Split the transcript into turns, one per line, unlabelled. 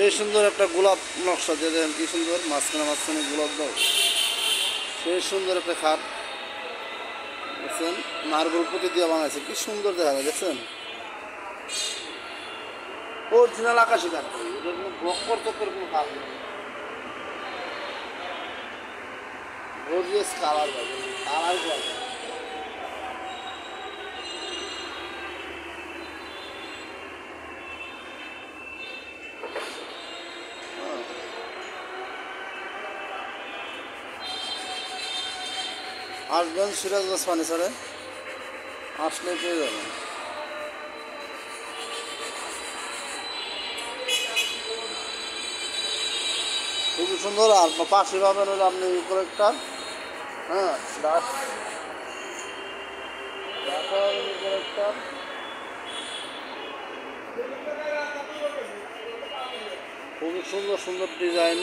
সেই সুন্দর একটা গোলাপ নকশা দিয়ে দেখেন কি সুন্দর, মাঝখানে মাঝখানে গোলাপ দাও, সেই সুন্দর একটা খাট দেখছেন, মার্বেল পুঁতি দিয়ে বানাইছে, কি সুন্দর দেখা যায় দেখছেন। অরিজিনাল আকাশি কাঠ, এটা কোনো বক্কর চক্কর কোনো কাজ নেই, গর্জিয়াস কালার পাবে, কালার পাবে। আসবেন সিরাজগঞ্জ ফার্নিচারে, আসলে পেয়ে যাবেন। খুবই সুন্দর। আর পাশে পাবেন হলো আপনি উপরে একটা, হ্যাঁ একটা খুবই সুন্দর সুন্দর ডিজাইন।